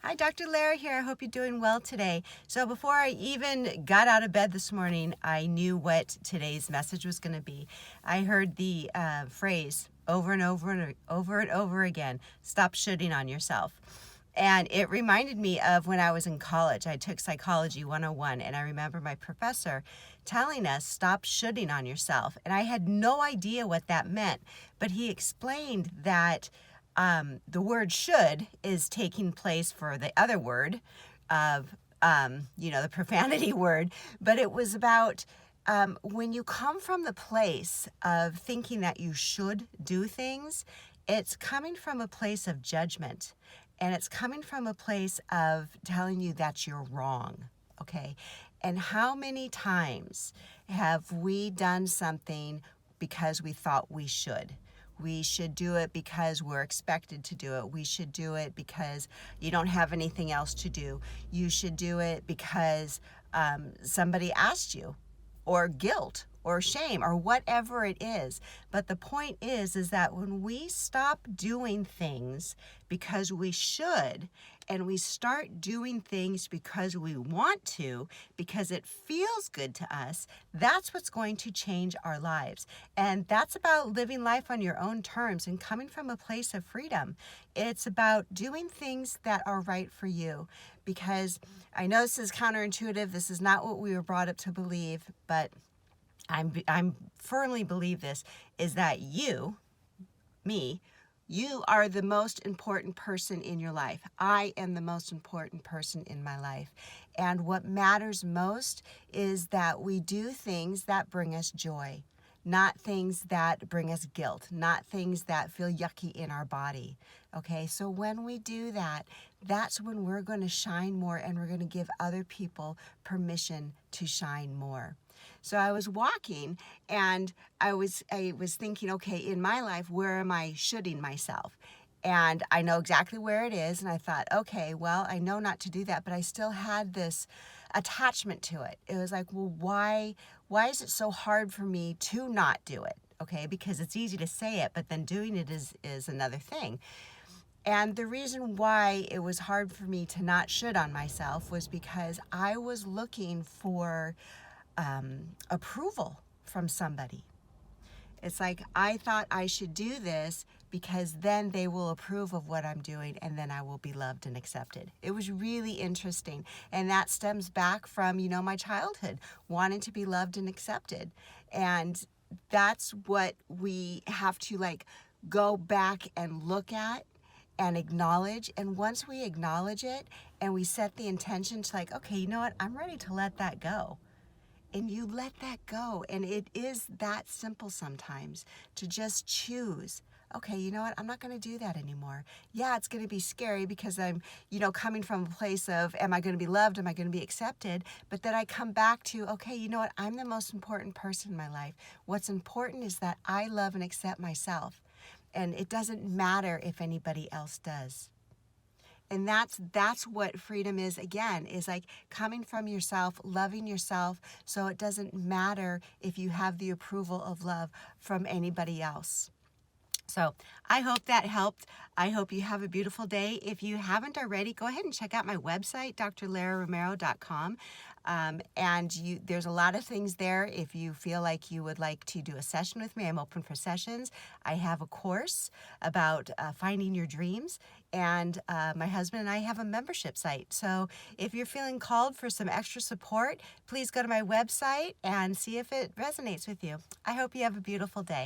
Hi, Dr. Lara here. I hope you're doing well today. So before I even got out of bed this morning, I knew what today's message was going to be. I heard the phrase over and over and over again, stop shooting on yourself. And it reminded me of when I was in college. I took Psychology 101, and I remember my professor telling us, stop shooting on yourself. And I had no idea what that meant, but he explained that the word should is taking place for the other word of, the profanity word, but it was about when you come from the place of thinking that you should do things, it's coming from a place of judgment, and it's coming from a place of telling you that you're wrong, okay? And how many times have we done something because we thought we should? We should do it because we're expected to do it. We should do it because you don't have anything else to do. You should do it because somebody asked you, or guilt, or shame, or whatever it is. But the point is that when we stop doing things because we should, and we start doing things because we want to, because it feels good to us, that's what's going to change our lives. And that's about living life on your own terms and coming from a place of freedom. It's about doing things that are right for you. Because I know this is counterintuitive, this is not what we were brought up to believe, but I'm firmly believe this, is that you are the most important person in your life. I am the most important person in my life. And what matters most is that we do things that bring us joy, not things that bring us guilt, not things that feel yucky in our body. Okay, so when we do that, that's when we're going to shine more, and we're going to give other people permission to shine more. So I was walking, and I was thinking, okay, in my life, where am I shoulding myself? And I know exactly where it is, and I thought, okay, well, I know not to do that, but I still had this attachment to it. It was like, well, why is it so hard for me to not do it? Okay, because it's easy to say it, but then doing it is another thing. And the reason why it was hard for me to not should on myself was because I was looking for approval from somebody. It's like I thought I should do this because then they will approve of what I'm doing, and then I will be loved and accepted. It was really interesting. And that stems back from, my childhood, wanting to be loved and accepted. And that's what we have to go back and look at and acknowledge. And once we acknowledge it and we set the intention to okay, you know what? I'm ready to let that go. And you let that go. And it is that simple sometimes to just choose. Okay, you know what? I'm not going to do that anymore. Yeah, it's going to be scary because I'm, coming from a place of, am I going to be loved? Am I going to be accepted? But then I come back to, okay, you know what? I'm the most important person in my life. What's important is that I love and accept myself. And it doesn't matter if anybody else does. And that's what freedom is, again, is coming from yourself, loving yourself, so it doesn't matter if you have the approval of love from anybody else. So I hope that helped. I hope you have a beautiful day. If you haven't already, go ahead and check out my website, drlararomero.com. There's a lot of things there. If you feel like you would like to do a session with me, I'm open for sessions. I have a course about finding your dreams, and my husband and I have a membership site. So if you're feeling called for some extra support, please go to my website and see if it resonates with you. I hope you have a beautiful day.